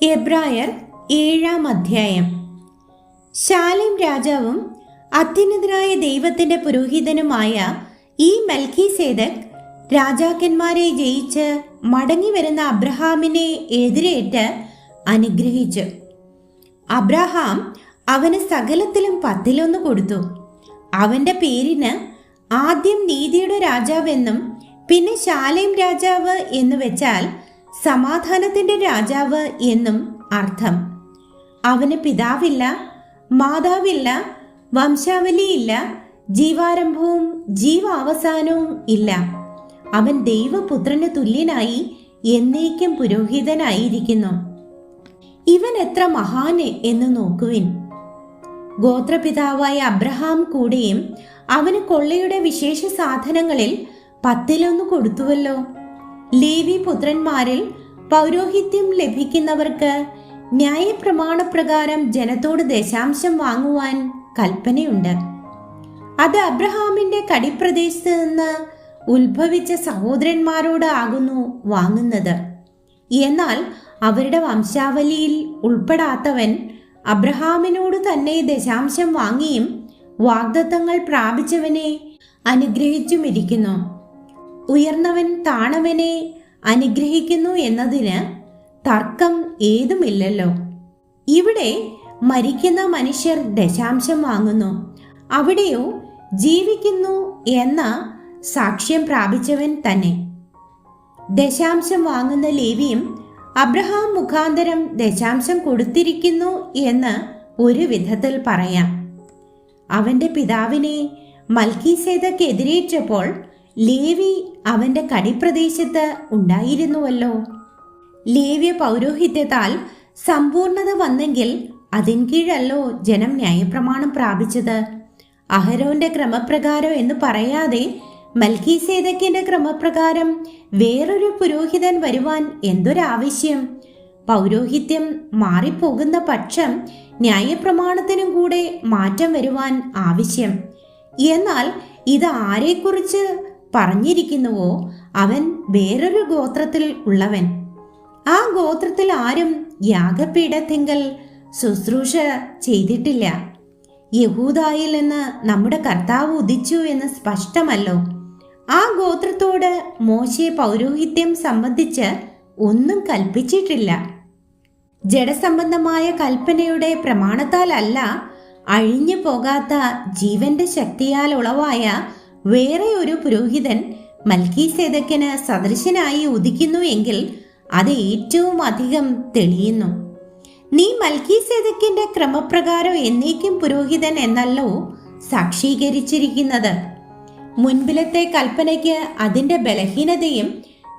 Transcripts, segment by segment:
എബ്രായർ 7-ാം അധ്യായം. ശാലേം രാജാവും അത്യുന്നതനായ ദൈവത്തിന്റെ പുരോഹിതനുമായ ഈ മെൽക്കീസേദെക്ക് രാജാക്കന്മാരെ ജയിച്ച് മടങ്ങി വരുന്ന അബ്രഹാമിനെ എതിരേറ്റ് അനുഗ്രഹിച്ചു. അബ്രഹാം അവന് സകലത്തിലും 10 കൊടുത്തു. അവന്റെ പേരിന് ആദ്യം നീതിയുടെ രാജാവെന്നും പിന്നെ ശാലേം രാജാവ് എന്നു വെച്ചാൽ സമാധാനത്തിന്റെ രാജാവ് എന്നും അർത്ഥം. അവന് പിതാവില്ല, മാതാവില്ല, വംശാവലിയില്ല, ജീവാരംഭവും ജീവാവസാനവും ഇല്ല. അവൻ ദൈവപുത്രന് തുല്യനായി എന്നേക്കും പുരോഹിതനായിരിക്കുന്നു. ഇവൻ എത്ര മഹാൻ എന്ന് നോക്കുവിൻ. ഗോത്രപിതാവായ അബ്രഹാം കൂടെയും അവന് കൊള്ളയുടെ വിശേഷ സാധനങ്ങളിൽ 10 കൊടുത്തുവല്ലോ. ലേവി പുത്രന്മാരിൽ പൗരോഹിത്യം ലഭിക്കുന്നവർക്ക് ന്യായപ്രമാണപ്രകാരം ജനത്തോട് ദശാംശം വാങ്ങുവാൻ കൽപ്പനയുണ്ട്. അത് അബ്രഹാമിന്റെ കടിപ്രദേശത്ത് നിന്ന് ഉത്ഭവിച്ച സഹോദരന്മാരോട് ആകുന്നു വാങ്ങുന്നത്. എന്നാൽ അവരുടെ വംശാവലിയിൽ ഉൾപ്പെടാത്തവൻ അബ്രഹാമിനോട് തന്നെ ദശാംശം വാങ്ങിയും വാഗ്ദത്തങ്ങൾ പ്രാപിച്ചവനെ അനുഗ്രഹിച്ചുമിരിക്കുന്നു. ഉയർന്നവൻ താണവനെ അനുഗ്രഹിക്കുന്നു എന്നതിന് തർക്കം ഏതുമില്ലല്ലോ. ഇവിടെ മരിക്കുന്ന മനുഷ്യർ ദശാംശം വാങ്ങുന്നു, അവിടെയോ ജീവിക്കുന്നു എന്ന സാക്ഷ്യം പ്രാപിച്ചവൻ തന്നെ. ദശാംശം വാങ്ങുന്ന ലേവിയും അബ്രഹാം മുഖാന്തരം ദശാംശം കൊടുത്തിരിക്കുന്നു എന്ന് ഒരു വിധത്തിൽ പറയാം. അവന്റെ പിതാവിനെ മൽക്കീസേദെക്ക് എതിരേറ്റപ്പോൾ ലേവി അവന്റെ കടിപ്രദേശത്ത് ഉണ്ടായിരുന്നുവല്ലോ. ലേവ്യ പൗരോഹിത്യത്താൽ സമ്പൂർണത വന്നെങ്കിൽ അതിൻ കീഴല്ലോ ജനം ന്യായപ്രമാണം പ്രാപിച്ചത്. അഹരോന്റെ ക്രമപ്രകാരം എന്ന് പറയാതെ മൽക്കീസേദെക്കിന്റെ ക്രമപ്രകാരം വേറൊരു പുരോഹിതൻ വരുവാൻ എന്തൊരാവശ്യം? പൗരോഹിത്യം മാറിപ്പോകുന്ന പക്ഷം ന്യായപ്രമാണത്തിനും കൂടെ മാറ്റം വരുവാൻ ആവശ്യം. എന്നാൽ ഇത് ആരെക്കുറിച്ച് പറഞ്ഞിരിക്കുന്നുവോ അവൻ വേറൊരു ഗോത്രത്തിൽ ഉള്ളവൻ. ആ ഗോത്രത്തിൽ ആരും യാഗപീഠത്തിങ്കൽ ശുശ്രൂഷ ചെയ്തിട്ടില്ല. യഹൂദായിൽ നിന്ന് നമ്മുടെ കർത്താവ് ഉദിച്ചു എന്ന് സ്പഷ്ടമല്ലോ. ആ ഗോത്രത്തോട് മോശെ പൗരോഹിത്യം സംബന്ധിച്ച് ഒന്നും കൽപ്പിച്ചിട്ടില്ല. ജഡസംബന്ധമായ കൽപ്പനയുടെ പ്രമാണത്താലല്ല, അഴിഞ്ഞു പോകാത്ത ജീവന്റെ ശക്തിയാൽ ഉളവായ വേറെ ഒരു പുരോഹിതൻ മൽക്കീസേദെക്കിന് സദൃശനായി ഉദിക്കുന്നു എങ്കിൽ അത് ഏറ്റവും അധികം തെളിയുന്നു. നീ മൽക്കീസേദെക്കിന്റെ ക്രമപ്രകാരം എന്നേക്കും പുരോഹിതൻ എന്നല്ലോ സാക്ഷീകരിച്ചിരിക്കുന്നത്. മുൻപിലത്തെ കൽപ്പനയ്ക്ക് അതിന്റെ ബലഹീനതയും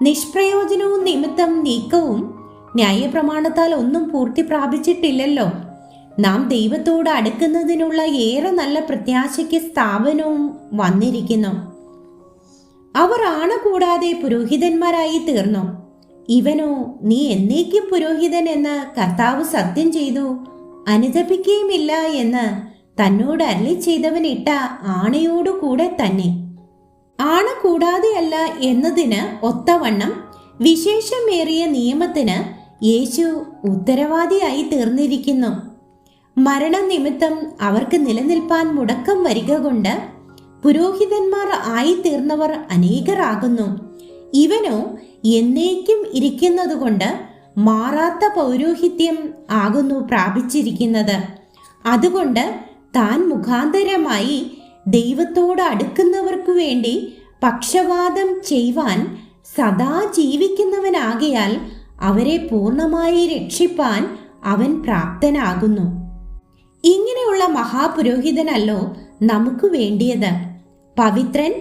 നിഷ്പ്രയോജനവും നിമിത്തം നീക്കവും ന്യായപ്രമാണത്താൽ ഒന്നും പൂർത്തി പ്രാപിച്ചിട്ടില്ലല്ലോ. നാം ദൈവത്തോട് അടുക്കുന്നതിനുള്ള ഏറെ നല്ല പ്രത്യാശയ്ക്ക് സ്ഥാപനവും വന്നിരിക്കുന്നു. അവർ ആണ കൂടാതെ പുരോഹിതന്മാരായി തീർന്നു. ഇവനോ നീ എന്നേക്കും പുരോഹിതൻ എന്ന് കർത്താവ് സത്യം ചെയ്തു അനുതപിക്കുകയുമില്ല എന്ന് തന്നോട് അരുളി ചെയ്തവൻ ഇട്ട ആണയോടുകൂടെ തന്നെ. ആണ കൂടാതെയല്ല എന്നതിന് ഒത്തവണ്ണം വിശേഷമേറിയ നിയമത്തിന് യേശു ഉത്തരവാദിയായി തീർന്നിരിക്കുന്നു. മരണനിമിത്തം അവർക്ക് നിലനിൽപ്പാൻ മുടക്കം വരിക കൊണ്ട് പുരോഹിതന്മാർ ആയി തീർന്നവർ അനേകരാകുന്നു. ഇവനോ എന്നേക്കും ഇരിക്കുന്നതുകൊണ്ട് മാറാത്ത പൗരോഹിത്യം ആകുന്നു പ്രാപിച്ചിരിക്കുന്നത്. അതുകൊണ്ട് താൻ മുഖാന്തരമായി ദൈവത്തോട് അടുക്കുന്നവർക്കു വേണ്ടി പക്ഷവാദം ചെയ്യുവാൻ സദാ ജീവിക്കുന്നവനാകയാൽ അവരെ പൂർണ്ണമായി രക്ഷിപ്പാൻ അവൻ പ്രാപ്തനാകുന്നു. ഇങ്ങനെയുള്ള മഹാപുരോഹിതനല്ലോ നമുക്ക് വേണ്ടിയത്. പവിത്രൻ,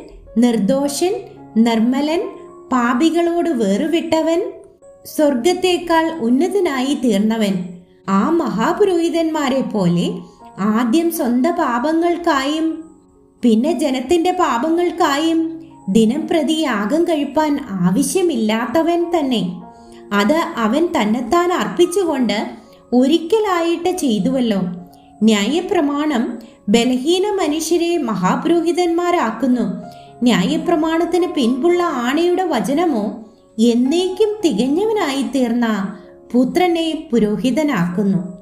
നിർദോഷൻ, നിർമ്മലൻ, പാപികളോട് വേറുവിട്ടവൻ, സ്വർഗത്തേക്കാൾ ഉന്നതനായി തീർന്നവൻ. ആ മഹാപുരോഹിതന്മാരെ പോലെ ആദ്യം സ്വന്തം പാപങ്ങൾക്കായും പിന്നെ ജനത്തിന്റെ പാപങ്ങൾക്കായും ദിനം പ്രതി യാഗം കഴിപ്പാൻ ആവശ്യമില്ലാത്തവൻ തന്നെ. അത് അവൻ തന്നെത്താൻ അർപ്പിച്ചുകൊണ്ട് ഒരിക്കലായിട്ട് ചെയ്തുവല്ലോ. ന്യായപ്രമാണം ബലഹീന മനുഷ്യരെ മഹാപുരോഹിതന്മാരാക്കുന്നു. ന്യായപ്രമാണത്തിന് പിൻപുള്ള ആണയുടെ വചനമോ എന്നേക്കും തികഞ്ഞവനായി തീർന്ന പുത്രനെ പുരോഹിതനാക്കുന്നു.